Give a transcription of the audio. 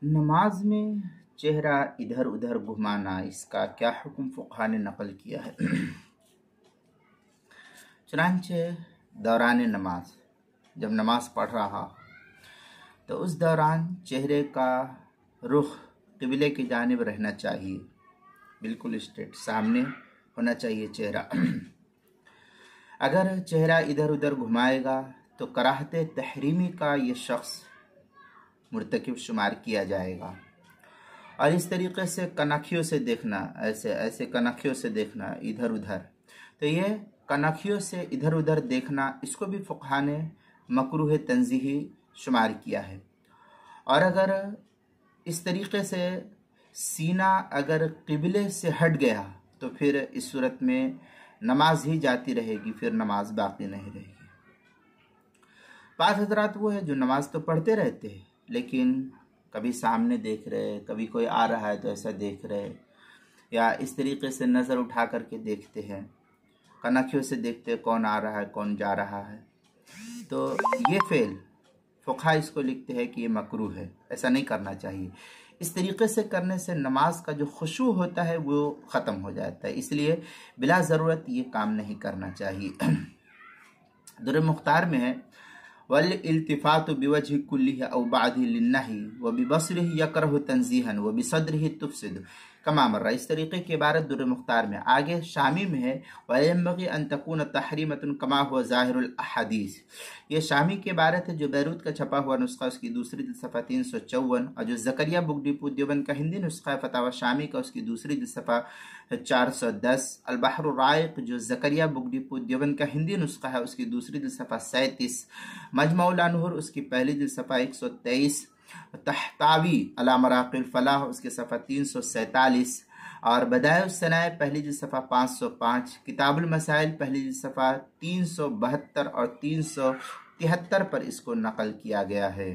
नमाज में चेहरा इधर उधर घुमाना, इसका क्या हुक्म फुक़हा ने नकल किया है। चुनांचे दौरान नमाज जब नमाज पढ़ रहा तो उस दौरान चेहरे का रुख क़िबले की जानिब रहना चाहिए, बिल्कुल स्ट्रेट सामने होना चाहिए चेहरा। अगर चेहरा इधर उधर घुमाएगा तो कराहत तहरीमी का ये शख्स मुर्तकिब शुमार किया जाएगा। और इस तरीके से कनखियों से देखना, ऐसे ऐसे कनखियों से देखना इधर उधर, तो ये कनखियों से इधर उधर देखना, इसको भी फुक़हा ने मकरूह तंज़ीही शुमार किया है। और अगर इस तरीके से सीना अगर क़िबले से हट गया तो फिर इस सूरत में नमाज ही जाती रहेगी, फिर नमाज बाकी नहीं रहेगी। बाज़ हज़रात वो है जो नमाज तो पढ़ते रहते हैं लेकिन कभी सामने देख रहे, कभी कोई आ रहा है तो ऐसा देख रहे, या इस तरीके से नज़र उठा करके देखते हैं, कनखियों से देखते हैं कौन आ रहा है कौन जा रहा है। तो ये फ़ेल फुक़हा इसको लिखते हैं कि ये मकरूह है, ऐसा नहीं करना चाहिए। इस तरीके से करने से नमाज का जो खुशू होता है वो ख़त्म हो जाता है, इसलिए बिला ज़रूरत ये काम नहीं करना चाहिए। दुर्र मुख्तार में है वल इल्तिफ़ातु बिवजहि कुल्लिहि औ बअदिहि लिन्नही व बिबसरिहि यकरहु तंज़ीहन व बिसद्रिहि तुफ़सिदु कमा मर्रा। इस तरीके की इबारत दुर्र मुख्तार में। आगे शामी में है वयंबग़ी अन तकून तहरीमतुन कमा हुआ ज़ाहिरुल अहादीस। ये शामी की इबारत है जो बैरूत का छपा हुआ नुस्खा उसकी दूसरी जिल्द सफ़ा 354, और जो ज़करिया बुक डिपो देवबंद का हिंदी नुस्खा फतावा शामी का उसकी दूसरी जिल्द सफ़ा 410, अल बहरुर राइक़ जो ज़करिया बुक डिपो देवबंद का हिंदी नुस्खा है उसकी दूसरी जिल्द सफ़ा 37, मजमुउल अनहूर उसकी पहली जिल्द सफ़ा 123, तहतावी अला मराक़िल फ़लाह उसके सफ़ा 347, और बदाइउस सनाए पहली जिल्द सफ़ा 505, किताबुल मसाइल पहली जिल्द सफ़ा 372 और 373 पर इसको नकल किया गया है।